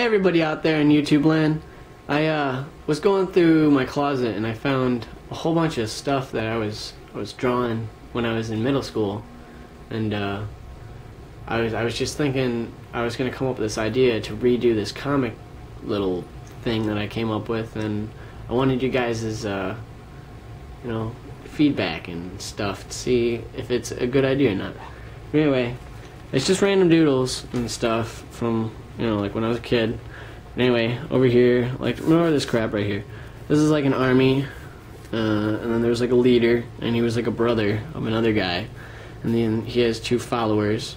Hey everybody out there in YouTube land. I was going through my closet and I found a whole bunch of stuff that I was drawing when I was in middle school, and I was just thinking I was gonna come up with this idea to redo this comic little thing that I came up with, and I wanted you guys' feedback and stuff to see if it's a good idea or not. But anyway, it's just random doodles and stuff from like when I was a kid. But anyway, over here, like remember this crap right here. This is like an army, and then there's like a leader, and he was like a brother of another guy, and then he has two followers,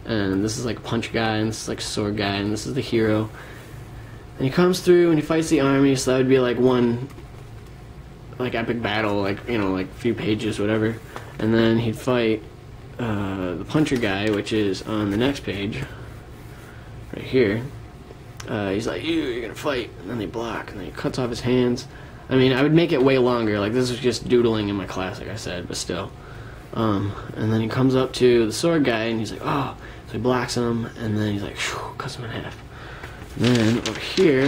and this is like a punch guy, and this is like a sword guy, and this is the hero. And he comes through and he fights the army, so that would be like one like epic battle, like like a few pages, whatever. And then he'd fight the puncher guy, which is on the next page, right here. He's like, you're gonna fight, and then they block, and then he cuts off his hands. I mean, I would make it way longer, like this is just doodling in my class, like I said, but still. And then he comes up to the sword guy, and he's like, oh, so he blocks him, and then he's like, cuts him in half. And then over here,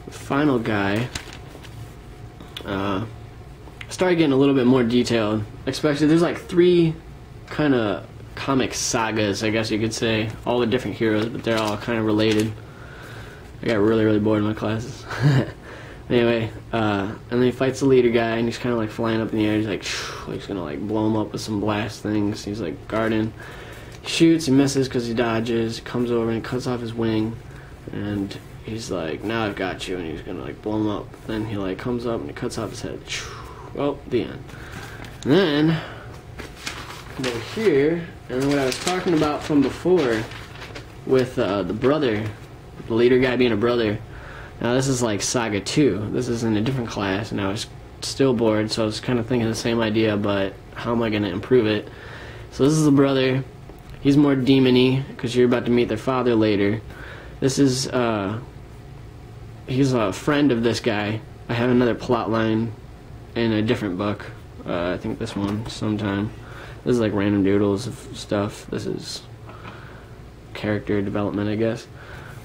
the final guy, started getting a little bit more detailed, especially there's like three kind of comic sagas, I guess you could say, all the different heroes, but they're all kind of related. I got really bored in my classes. Anyway, and then he fights the leader guy, and he's kind of like flying up in the air. He's like, he's gonna like blow him up with some blast things. He's like guarding. He shoots, he misses because he dodges. He comes over and he cuts off his wing, and he's like, now I've got you, and he's gonna like blow him up. Then he like comes up and he cuts off his head. Well, the end. And then come over here, and then what I was talking about from before with the brother, the leader guy being a brother. Now this is like Saga 2. This is in a different class, and I was still bored, so I was kind of thinking the same idea, but how am I going to improve it? So this is the brother. He's more demon-y, because you're about to meet their father later. This is, he's a friend of this guy. I have another plot line in a different book. I think this one sometime. This is like random doodles of stuff. This is character development, I guess.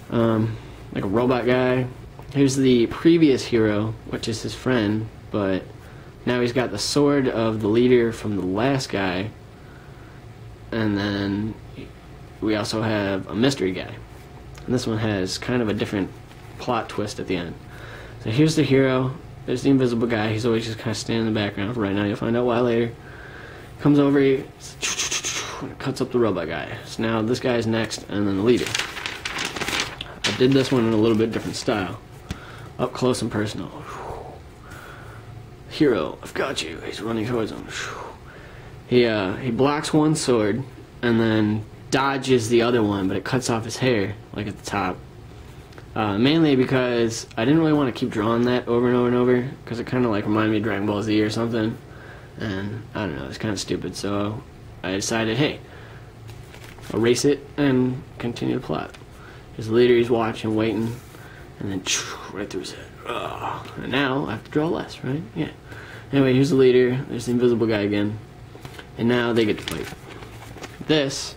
Like a robot guy. Here's the previous hero, which is his friend, but now he's got the sword of the leader from the last guy. And then we also have a mystery guy. And this one has kind of a different plot twist at the end. So here's the hero. There's the invisible guy. He's always just kind of standing in the background for right now. You'll find out why later. Comes over, he cuts up the robot guy. So now this guy's next, and then the leader. I did this one in a little bit different style. Up close and personal. Hero, I've got you. He's running towards him. He blocks one sword, and then dodges the other one, but it cuts off his hair, like at the top. Mainly because I didn't really want to keep drawing that over and over and over, because it kind of like reminded me of Dragon Ball Z or something. And I don't know, it's kind of stupid, so I decided, hey, erase it and continue the plot. His leader, he's watching, waiting, and then right through his head. And now I have to draw less, right? Yeah. Anyway, here's the leader. There's the invisible guy again. And now they get to fight. This,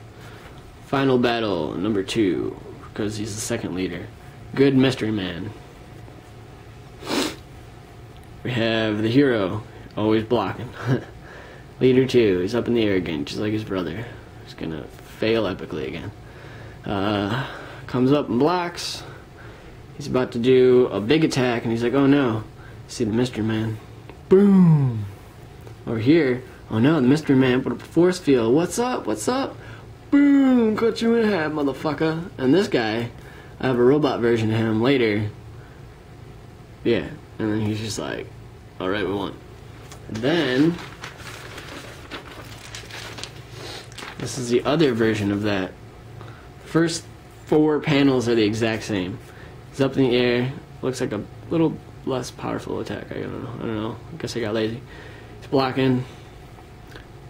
final battle number 2, because he's the second leader. Good Mystery Man. We have the hero, always blocking. Leader 2, he's up in the air again, just like his brother. He's gonna fail epically again. Comes up and blocks. He's about to do a big attack, and he's like, oh no. See the Mystery Man. Boom! Over here, oh no, the Mystery Man put up a force field. What's up? What's up? Boom! Cut you in half, motherfucker. And this guy, I have a robot version of him later. Yeah, and then he's just like, alright, we won. And then this is the other version of that. First 4 panels are the exact same. He's up in the air. Looks like a little less powerful attack. I don't know. I guess I got lazy. He's blocking.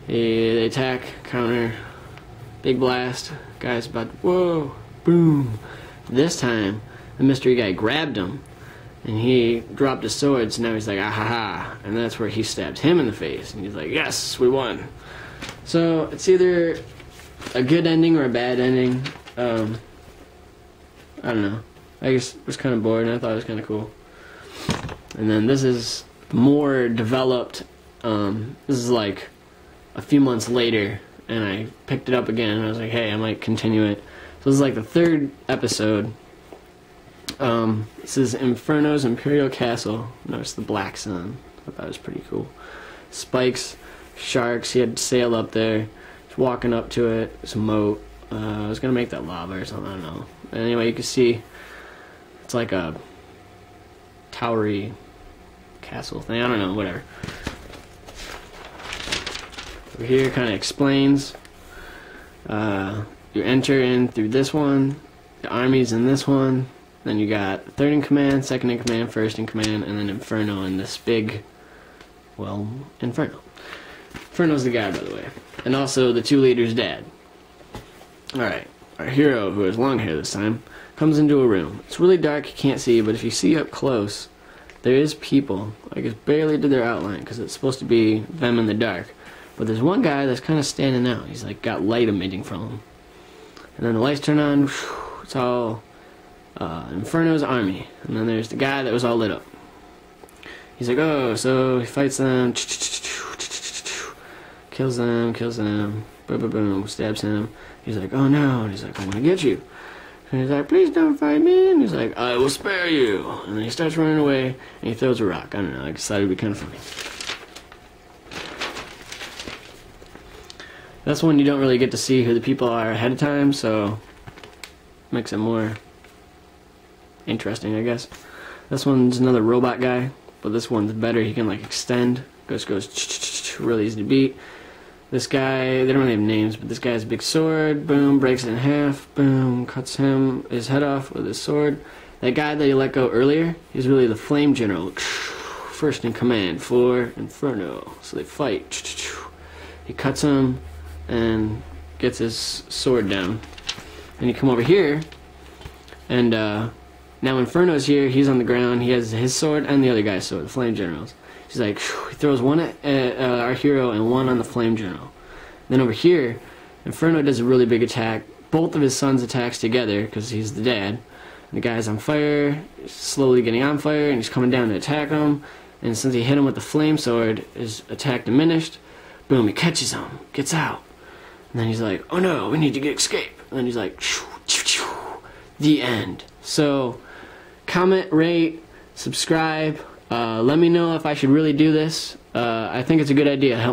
They attack, counter, big blast. Guy's about to, whoa, boom. This time, the mystery guy grabbed him, and he dropped his sword, so now he's like, ah ha ha. And that's where he stabs him in the face, and he's like, yes, we won. So, it's either a good ending or a bad ending. I don't know. I just was kind of bored and I thought it was kind of cool. And then this is more developed. This is like a few months later, and I picked it up again and I was like, hey, I might continue it. So this is like the 3rd episode. This is Inferno's Imperial Castle. Notice the black sun. I thought that was pretty cool. Spikes, sharks, he had to sail up there. Just walking up to it. It's a moat. I was gonna make that lava or something, I don't know. Anyway, you can see it's like a towery castle thing. I don't know, whatever. Over here kind of explains. You enter in through this one. The army's in this one. Then you got 3rd in command, 2nd in command, 1st in command, and then Inferno in this big, well, Inferno. Inferno's the guy, by the way. And also the 2 leaders' dad. Alright, our hero, who has long hair this time, comes into a room. It's really dark, you can't see, but if you see up close, there is people. Like, it's barely to their outline, because it's supposed to be them in the dark. But there's one guy that's kind of standing out. He's like got light emitting from him. And then the lights turn on, it's all Inferno's army. And then there's the guy that was all lit up. He's like, oh, so he fights them, kills them, boom, boom, boom, stabs him. He's like, oh no, and he's like, I'm gonna get you. And he's like, please don't fight me. And he's like, I will spare you. And then he starts running away, and he throws a rock. I don't know, I decided it'd be kind of funny. That's one you don't really get to see who the people are ahead of time, so makes it more interesting, I guess. This one's another robot guy, but this one's better. He can like extend, goes really easy to beat. This guy, they don't really have names, but this guy has a big sword. Boom, breaks it in half. Boom, cuts his head off with his sword. That guy that you let go earlier, he's really the Flame General, 1st in command for Inferno. So they fight. He cuts him and gets his sword down. And you come over here, and now Inferno's here. He's on the ground. He has his sword and the other guy's sword, the Flame General's. He's like, he throws one at our hero and one on the Flame General. Then over here, Inferno does a really big attack. Both of his sons attacks together because he's the dad. And the guy's on fire, slowly getting on fire, and he's coming down to attack him. And since he hit him with the flame sword, his attack diminished. Boom, he catches him, gets out. And then he's like, oh no, we need to escape. And then he's like, the end. So, comment, rate, subscribe. Let me know if I should really do this. I think it's a good idea. Help